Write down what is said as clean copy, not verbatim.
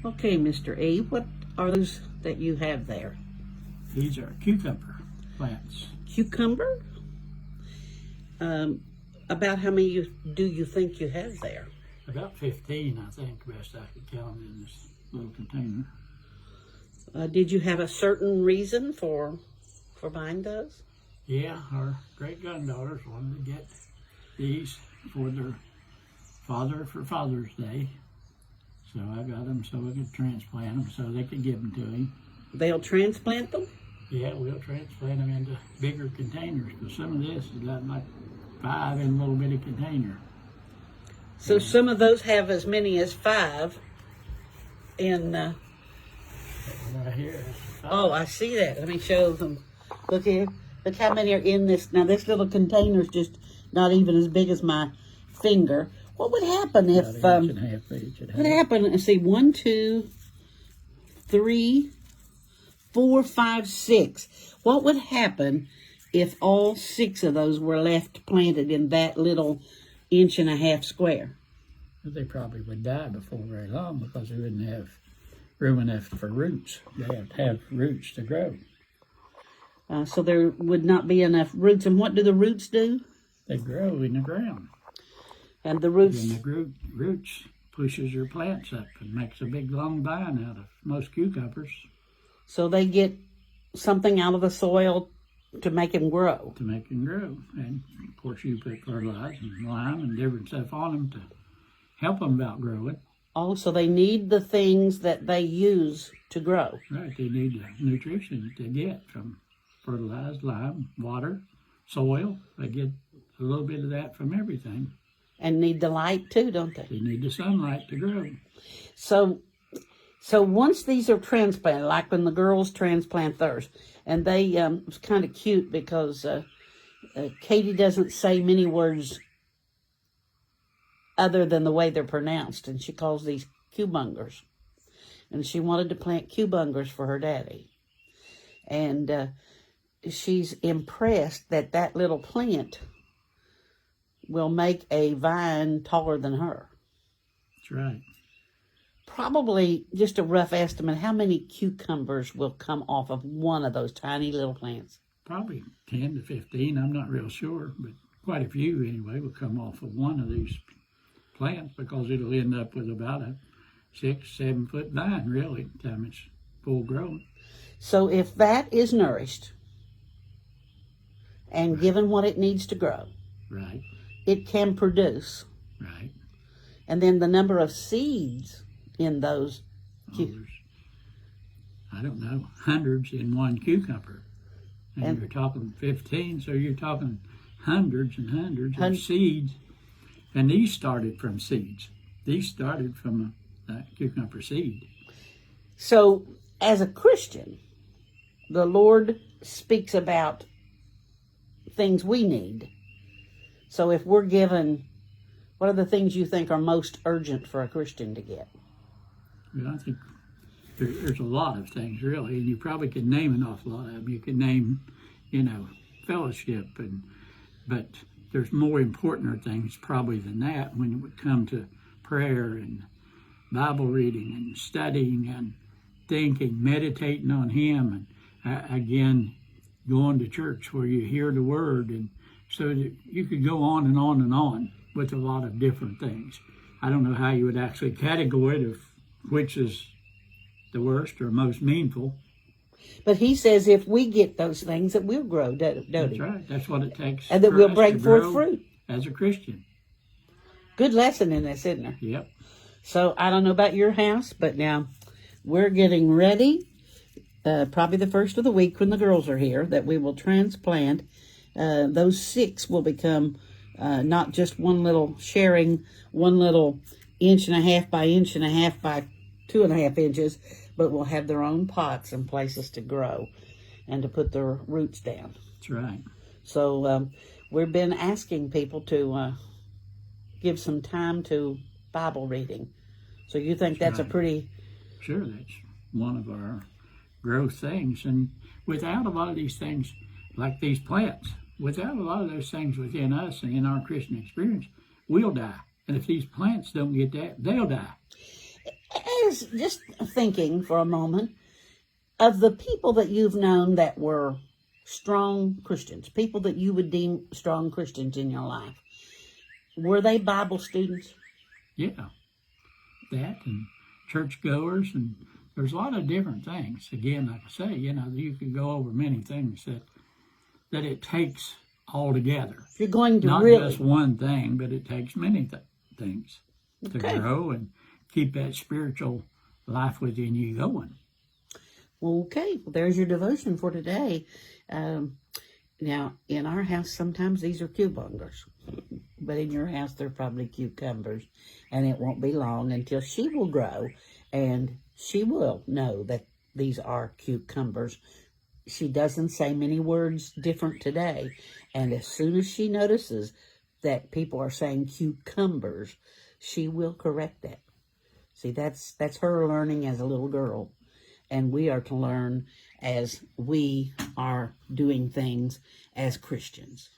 Okay, Mr. E, what are those that you have there? These are cucumber plants. Cucumber? About how many do you think you have there? About 15, I think, best I could count in this little container. Did you have a certain reason for buying those? Yeah, our great granddaughters wanted to get these for their father for Father's Day. So I got them so we could transplant them so they could give them to him. They'll transplant them? Yeah, we'll transplant them into bigger containers, because some of this is like 5 in a little bitty container. So some of those have as many as 5 in... Right here. Oh, I see that. Let me show them. Look here. Look how many are in this. Now, this little container is just not even as big as my finger. What would happen if... About an inch and a half each. What happened? Let's see. 1, 2, 3, 4, 5, 6. What would happen if all 6 of those were left planted in that little 1.5 inch square? They probably would die before very long, because they wouldn't have room enough for roots. They have to have roots to grow. So there would not be enough roots. And what do the roots do? They grow in the ground. And the roots... And the roots pushes your plants up and makes a big long vine out of most cucumbers. So they get something out of the soil to make them grow. To make them grow. And of course you put fertilizer and lime and different stuff on them to help them about growing. Oh, so they need the things that they use to grow. Right, they need the nutrition to get from fertilized lime, water, soil. They get a little bit of that from everything. And need the light too, don't they? They need the sunlight to grow. So once these are transplanted, like when the girls transplant theirs, and they, it's kind of cute because Katie doesn't say many words other than the way they're pronounced, and she calls these cubungers. And she wanted to plant cubungers for her daddy. And she's impressed that that little plant will make a vine taller than her. That's right. Probably, just a rough estimate, how many cucumbers will come off of one of those tiny little plants? Probably 10 to 15, I'm not real sure, but quite a few anyway will come off of one of these plants, because it'll end up with about a 6-7 foot vine, really, by the time it's full grown. So if that is nourished and given what it needs to grow, right, it can right. And then the number of seeds in those, There's, I don't know, hundreds in one cucumber. And you're talking 15, so you're talking hundreds and hundreds of seeds. And these started from seeds. These started from a cucumber seed. So as a Christian, the Lord speaks about things we need. So if we're given, what are the things you think are most urgent for a Christian to get? Well, I think there's a lot of things, really, and you probably could name an awful lot of them. You could name, fellowship, but there's more important things probably than that when it would come to prayer and Bible reading and studying and thinking, meditating on Him, and again, going to church where you hear the Word, and so that you could go on and on and on with a lot of different things. I don't know how you would actually categorize it of which is the worst or most meaningful. But He says if we get those things, that we'll grow, don't He? That's right. That's what it takes. And that we'll bring forth fruit. As a Christian. Good lesson in this, isn't there? Yep. So I don't know about your house, but now we're getting ready, probably the first of the week when the girls are here, that we will transplant. Those 6 will become not just one little 1.5 inch by 1.5 inch by 2.5 inches, but will have their own pots and places to grow and to put their roots down. That's right. So we've been asking people to give some time to Bible reading. So you think that's right. a pretty... Sure, that's one of our growth things. And without a lot of these things, like these plants, without a lot of those things within us and in our Christian experience, we'll die. And if these plants don't get that, they'll die. As just thinking for a moment of the people that you've known that were strong Christians, people that you would deem strong Christians in your life, were they Bible students? Yeah, that and churchgoers, and there's a lot of different things. Again, like I say, you could go over many things that it takes all together. If you're going to Not really, just one thing, but it takes many things to Okay. grow and keep that spiritual life within you going. Okay, well, there's your devotion for today. Now, in our house, sometimes these are cucumbers, but in your house, they're probably cucumbers, and it won't be long until she will grow, and she will know that these are cucumbers. She doesn't say many words different today, and as soon as she notices that people are saying cucumbers, she will correct that. See, that's her learning as a little girl. And we are to learn as we are doing things as Christians.